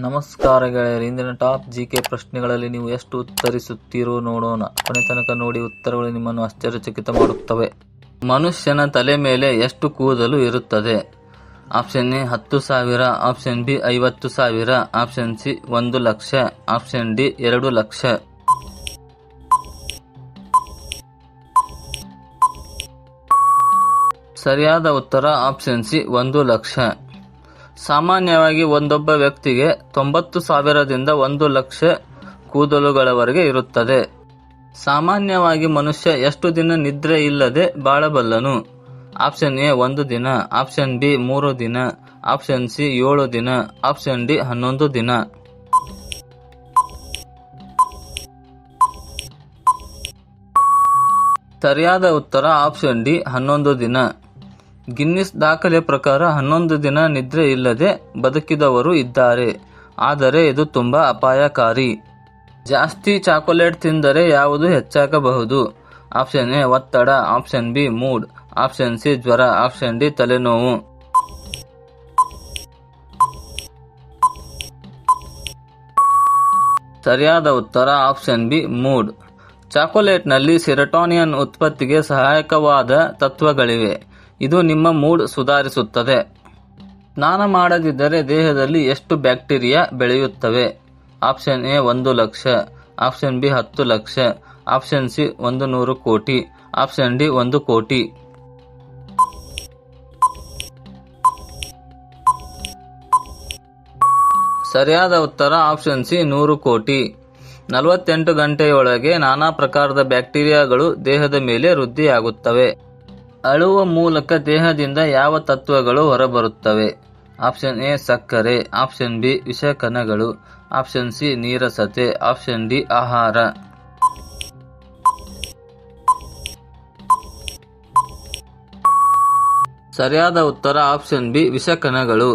ನಮಸ್ಕಾರ ಗೆಳೆಯರು, ಇಂದಿನ ಟಾಪ್ ಜಿಕೆ ಪ್ರಶ್ನೆಗಳಲ್ಲಿ ನೀವು ಎಷ್ಟು ಉತ್ತರಿಸುತ್ತೀರೋ ನೋಡೋಣ. ಕೊನೆ ತನಕ ನೋಡಿ, ಉತ್ತರಗಳು ನಿಮ್ಮನ್ನು ಆಶ್ಚರ್ಯಚಕಿತ ಮಾಡುತ್ತವೆ. ಮನುಷ್ಯನ ತಲೆ ಮೇಲೆ ಎಷ್ಟು ಕೂದಲು ಇರುತ್ತದೆ? Option A 10,000, option B 50,000, option C 1,00,000, option D 2,00,000. ಸರಿಯಾದ ಉತ್ತರ ಆಪ್ಷನ್ ಸಿ 1,00,000. ಸಾಮಾನ್ಯವಾಗಿ ಒಂದೊಬ್ಬ ವ್ಯಕ್ತಿಗೆ 90,000ದಿಂದ 1,00,000 ಕೂದಲುಗಳವರೆಗೆ ಇರುತ್ತದೆ. ಸಾಮಾನ್ಯವಾಗಿ ಮನುಷ್ಯ ಎಷ್ಟು ದಿನ ನಿದ್ರೆ ಇಲ್ಲದೆ ಬಾಳಬಲ್ಲನು? ಆಪ್ಷನ್ ಎ 1 ದಿನ, ಆಪ್ಷನ್ ಬಿ 3 ದಿನ, ಆಪ್ಷನ್ ಸಿ 7 ದಿನ, ಆಪ್ಷನ್ ಡಿ 11 ದಿನ. ಸರಿಯಾದ ಉತ್ತರ ಆಪ್ಷನ್ ಡಿ 11 ದಿನ. ಗಿನ್ನಿಸ್ ದಾಖಲೆ ಪ್ರಕಾರ 11 ದಿನ ನಿದ್ರೆ ಇಲ್ಲದೆ ಬದುಕಿದವರು ಇದ್ದಾರೆ. ಆದರೆ ಇದು ತುಂಬಾ ಅಪಾಯಕಾರಿ. ಜಾಸ್ತಿ ಚಾಕೊಲೇಟ್ ತಿಂದರೆ ಯಾವುದು ಹೆಚ್ಚಾಗಬಹುದು? ಆಪ್ಷನ್ ಎ ಒತ್ತಡ, option B mood, option C ಜ್ವರ, ಆಪ್ಷನ್ ಡಿ ತಲೆನೋವು. ಸರಿಯಾದ ಉತ್ತರ ಆಪ್ಷನ್ ಬಿ ಮೂಡ್. ಚಾಕೊಲೇಟ್ನಲ್ಲಿ ಸೆರೋಟೋನಿನ್ ಉತ್ಪತ್ತಿಗೆ ಸಹಾಯಕವಾದ ತತ್ವಗಳಿವೆ. ಇದು ನಿಮ್ಮ ಮೂಡ್ ಸುಧಾರಿಸುತ್ತದೆ. ಸ್ನಾನ ಮಾಡದಿದ್ದರೆ ದೇಹದಲ್ಲಿ ಎಷ್ಟು ಬ್ಯಾಕ್ಟೀರಿಯಾ ಬೆಳೆಯುತ್ತವೆ? Option A 1,00,000, option B 10,00,000, option C 100 ಕೋಟಿ, ಆಪ್ಷನ್ ಡಿ 1 ಕೋಟಿ. ಸರಿಯಾದ ಉತ್ತರ ಆಪ್ಷನ್ ಸಿ 100 ಕೋಟಿ. 48 ಗಂಟೆಯೊಳಗೆ ನಾನಾ ಪ್ರಕಾರದ ಬ್ಯಾಕ್ಟೀರಿಯಾಗಳು ದೇಹದ ಮೇಲೆ ವೃದ್ಧಿಯಾಗುತ್ತವೆ. ಅಳುವ ಮೂಲಕ ದೇಹದಿಂದ ಯಾವ ತತ್ವಗಳು ಹೊರಬರುತ್ತವೆ? ಆಪ್ಷನ್ ಎ ಸಕ್ಕರೆ, ಆಪ್ಷನ್ ಬಿ ವಿಷಕಣಗಳು, ಆಪ್ಷನ್ ಸಿ ನೀರಸತೆ, ಆಪ್ಷನ್ ಡಿ ಆಹಾರ. ಸರಿಯಾದ ಉತ್ತರ ಆಪ್ಷನ್ ಬಿ ವಿಷಕಣಗಳು.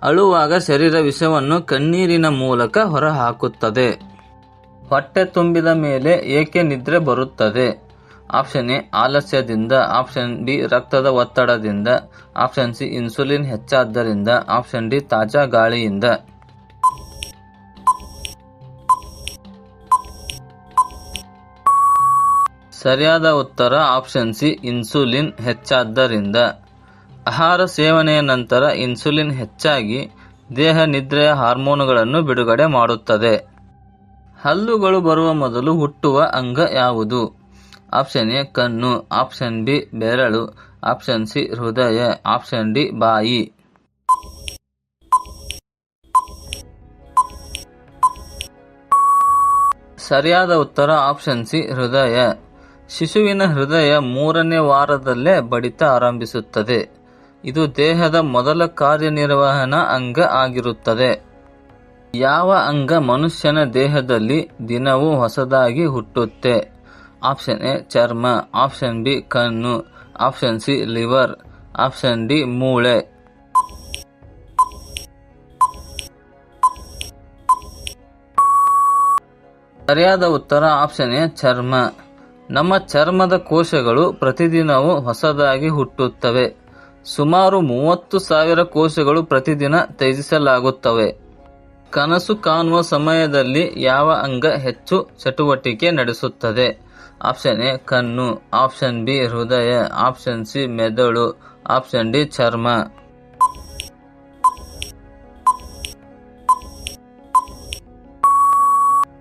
ಅಳುವಾಗ ಶರೀರ ವಿಷವನ್ನು ಕಣ್ಣೀರಿನ ಮೂಲಕ ಹೊರಹಾಕುತ್ತದೆ. ಹೊಟ್ಟೆ ತುಂಬಿದ ಮೇಲೆ ಏಕೆ ನಿದ್ರೆ ಬರುತ್ತದೆ? ಆಪ್ಷನ್ ಎ ಆಲಸ್ಯದಿಂದ, ಆಪ್ಷನ್ ಬಿ ರಕ್ತದ ಒತ್ತಡದಿಂದ, ಆಪ್ಷನ್ ಸಿ ಇನ್ಸುಲಿನ್ ಹೆಚ್ಚಾದ್ದರಿಂದ, ಆಪ್ಷನ್ ಡಿ ತಾಜಾ ಗಾಳಿಯಿಂದ. ಸರಿಯಾದ ಉತ್ತರ ಆಪ್ಷನ್ ಸಿ ಇನ್ಸುಲಿನ್ ಹೆಚ್ಚಾದ್ದರಿಂದ. ಆಹಾರ ಸೇವನೆಯ ನಂತರ ಇನ್ಸುಲಿನ್ ಹೆಚ್ಚಾಗಿ ದೇಹ ನಿದ್ರೆಯ ಹಾರ್ಮೋನುಗಳನ್ನು ಬಿಡುಗಡೆ ಮಾಡುತ್ತದೆ. ಹಲ್ಲುಗಳು ಬರುವ ಮೊದಲು ಹುಟ್ಟುವ ಅಂಗ ಯಾವುದು? ಆಪ್ಷನ್ ಎ ಕಣ್ಣು, ಆಪ್ಷನ್ ಬಿ ಬೆರಳು, ಆಪ್ಷನ್ ಸಿ ಹೃದಯ, ಆಪ್ಷನ್ ಡಿ ಬಾಯಿ. ಸರಿಯಾದ ಉತ್ತರ ಆಪ್ಷನ್ ಸಿ ಹೃದಯ. ಶಿಶುವಿನ ಹೃದಯ 3ನೇ ವಾರದಲ್ಲೇ ಬಡಿತ ಆರಂಭಿಸುತ್ತದೆ. ಇದು ದೇಹದ ಮೊದಲ ಕಾರ್ಯನಿರ್ವಹಣಾ ಅಂಗ ಆಗಿರುತ್ತದೆ. ಯಾವ ಅಂಗ ಮನುಷ್ಯನ ದೇಹದಲ್ಲಿ ದಿನವೂ ಹೊಸದಾಗಿ ಹುಟ್ಟುತ್ತೆ? ಆಪ್ಷನ್ ಎ ಚರ್ಮ, ಆಪ್ಷನ್ ಬಿ ಕಣ್ಣು, option C liver, option D ಮೂಳೆ. ಸರಿಯಾದ ಉತ್ತರ ಆಪ್ಷನ್ ಎ ಚರ್ಮ. ನಮ್ಮ ಚರ್ಮದ ಕೋಶಗಳು ಪ್ರತಿದಿನವೂ ಹೊಸದಾಗಿ ಹುಟ್ಟುತ್ತವೆ. ಸುಮಾರು 30,000 ಕೋಶಗಳು ಪ್ರತಿದಿನ ತ್ಯಜಿಸಲಾಗುತ್ತವೆ. ಕನಸು ಕಾಣುವ ಸಮಯದಲ್ಲಿ ಯಾವ ಅಂಗ ಹೆಚ್ಚು ಚಟುವಟಿಕೆ ನಡೆಸುತ್ತದೆ? ಆಪ್ಷನ್ ಎ ಕಣ್ಣು, ಆಪ್ಷನ್ ಬಿ ಹೃದಯ, ಆಪ್ಷನ್ ಸಿ ಮೆದುಳು, ಆಪ್ಷನ್ ಡಿ ಚರ್ಮ.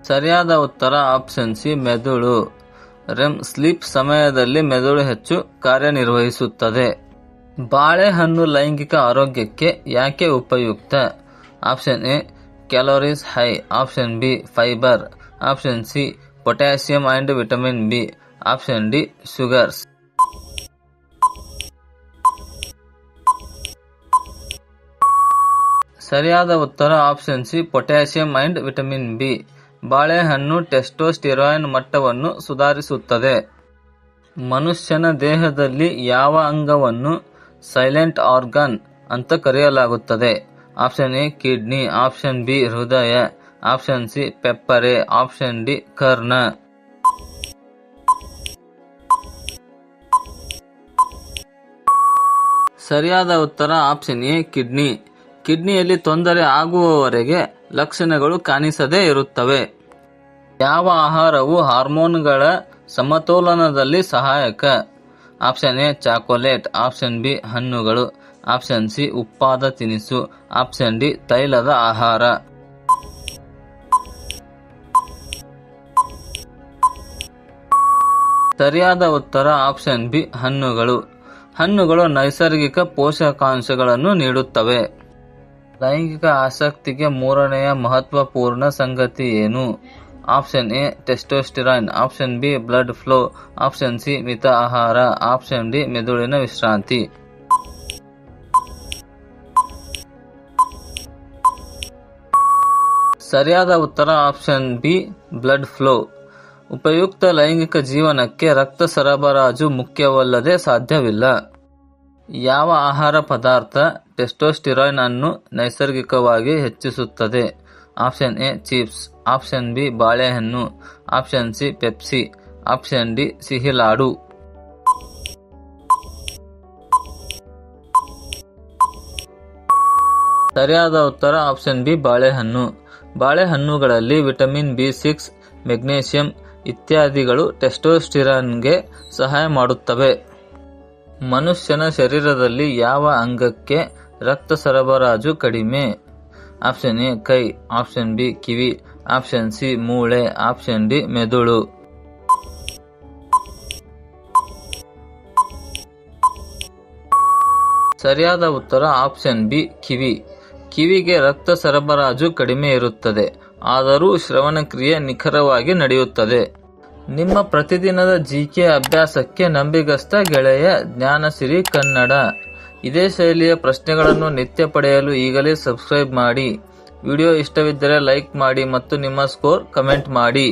ಸರಿಯಾದ ಉತ್ತರ ಆಪ್ಷನ್ ಸಿ ಮೆದುಳು. ರೆಮ್ ಸ್ಲೀಪ್ ಸಮಯದಲ್ಲಿ ಮೆದುಳು ಹೆಚ್ಚು ಕಾರ್ಯನಿರ್ವಹಿಸುತ್ತದೆ. ಬಾಳೆಹಣ್ಣು ಲೈಂಗಿಕ ಆರೋಗ್ಯಕ್ಕೆ ಯಾಕೆ ಉಪಯುಕ್ತ? Option A calories high, option B fibre, option C potassium and vitamin B, option D sugars. ಸರಿಯಾದ ಉತ್ತರ option C potassium and vitamin B. ಬಾಳೆಹಣ್ಣು ಟೆಸ್ಟೋಸ್ಟೆರಾನ್ ಮಟ್ಟವನ್ನು ಸುಧಾರಿಸುತ್ತದೆ. ಮನುಷ್ಯನ ದೇಹದಲ್ಲಿ ಯಾವ ಅಂಗವನ್ನು ಸೈಲೆಂಟ್ ಆರ್ಗನ್ ಅಂತ ಕರೆಯಲಾಗುತ್ತದೆ? Option A kidney, option B ಹೃದಯ, ಆಪ್ಷನ್ ಸಿ ಪೆಪ್ಪರೆ, ಆಪ್ಷನ್ ಡಿ ಕರ್ಣ. ಸರಿಯಾದ ಉತ್ತರ ಆಪ್ಷನ್ ಎ ಕಿಡ್ನಿ. ಕಿಡ್ನಿಯಲ್ಲಿ ತೊಂದರೆ ಆಗುವವರೆಗೆ ಲಕ್ಷಣಗಳು ಕಾಣಿಸದೇ ಇರುತ್ತವೆ. ಯಾವ ಆಹಾರವು ಹಾರ್ಮೋನ್ಗಳ ಸಮತೋಲನದಲ್ಲಿ ಸಹಾಯಕ? Option A chocolate, option B ಹಣ್ಣುಗಳು, ಆಪ್ಷನ್ ಸಿ ಉಪ್ಪಾದ ತಿನಿಸು, ಆಪ್ಷನ್ ಡಿ ತೈಲದ ಆಹಾರ. ಸರಿಯಾದ ಉತ್ತರ ಆಪ್ಷನ್ ಬಿ ಹಣ್ಣುಗಳು. ಹಣ್ಣುಗಳು ನೈಸರ್ಗಿಕ ಪೋಷಕಾಂಶಗಳನ್ನು ನೀಡುತ್ತವೆ. ಲೈಂಗಿಕ ಆಸಕ್ತಿಗೆ ಮೂರನೆಯ ಮಹತ್ವಪೂರ್ಣ ಸಂಗತಿ ಏನು? Option A testosterone, option B blood flow, option C ಮಿತ ಆಹಾರ, ಆಪ್ಷನ್ ಡಿ ಮೆದುಳಿನ ವಿಶ್ರಾಂತಿ. ಸರಿಯಾದ ಉತ್ತರ ಆಪ್ಷನ್ ಬಿ ಬ್ಲಡ್ ಫ್ಲೋ. ಉಪಯುಕ್ತ ಲೈಂಗಿಕ ಜೀವನಕ್ಕೆ ರಕ್ತ ಸರಬರಾಜು ಮುಖ್ಯವಲ್ಲದೆ ಸಾಧ್ಯವಿಲ್ಲ. ಯಾವ ಆಹಾರ ಪದಾರ್ಥ ಟೆಸ್ಟೋಸ್ಟಿರಾನ್ ಅನ್ನು ನೈಸರ್ಗಿಕವಾಗಿ ಹೆಚ್ಚಿಸುತ್ತದೆ? Option A chips, option B ಬಾಳೆಹಣ್ಣು, option C Pepsi, option D ಸಿಹಿ ಲಾಡು. ಸರಿಯಾದ ಉತ್ತರ ಆಪ್ಷನ್ ಬಿ ಬಾಳೆಹಣ್ಣು. ಬಾಳೆಹಣ್ಣುಗಳಲ್ಲಿ ವಿಟಮಿನ್ ಬಿ6, ಮೆಗ್ನೀಷಿಯಂ ಇತ್ಯಾದಿಗಳು ಟೆಸ್ಟೋಸ್ಟಿರಾನ್ಗೆ ಸಹಾಯ ಮಾಡುತ್ತವೆ. ಮನುಷ್ಯನ ಶರೀರದಲ್ಲಿ ಯಾವ ಅಂಗಕ್ಕೆ ರಕ್ತ ಸರಬರಾಜು ಕಡಿಮೆ? ಆಪ್ಷನ್ ಎ ಕೈ, ಆಪ್ಷನ್ ಬಿ ಕಿವಿ, ಆಪ್ಷನ್ ಸಿ ಮೂಳೆ, ಆಪ್ಷನ್ ಡಿ ಮೆದುಳು. ಸರಿಯಾದ ಉತ್ತರ ಆಪ್ಷನ್ ಬಿ ಕಿವಿ. ಕಿವಿಗೆ ರಕ್ತ ಸರಬರಾಜು ಕಡಿಮೆ ಇರುತ್ತದೆ, ಆದರೂ ಶ್ರವಣಕ್ರಿಯೆ ನಿಖರವಾಗಿ ನಡೆಯುತ್ತದೆ. ನಿಮ್ಮ ಪ್ರತಿದಿನದ ಜಿಕೆ ಅಭ್ಯಾಸಕ್ಕೆ ನಂಬಿಗಸ್ತ ಗೆಳೆಯ ಜ್ಞಾನಸಿರಿ ಕನ್ನಡ. ಇದೇ ಶೈಲಿಯ ಪ್ರಶ್ನೆಗಳನ್ನು ನಿತ್ಯ ಪಡೆಯಲು ಈಗಲೇ ಸಬ್ಸ್ಕ್ರೈಬ್ ಮಾಡಿ. ವಿಡಿಯೋ ಇಷ್ಟವಿದ್ದರೆ ಲೈಕ್ ಮಾಡಿ ಮತ್ತು ನಿಮ್ಮ ಸ್ಕೋರ್ ಕಮೆಂಟ್ ಮಾಡಿ.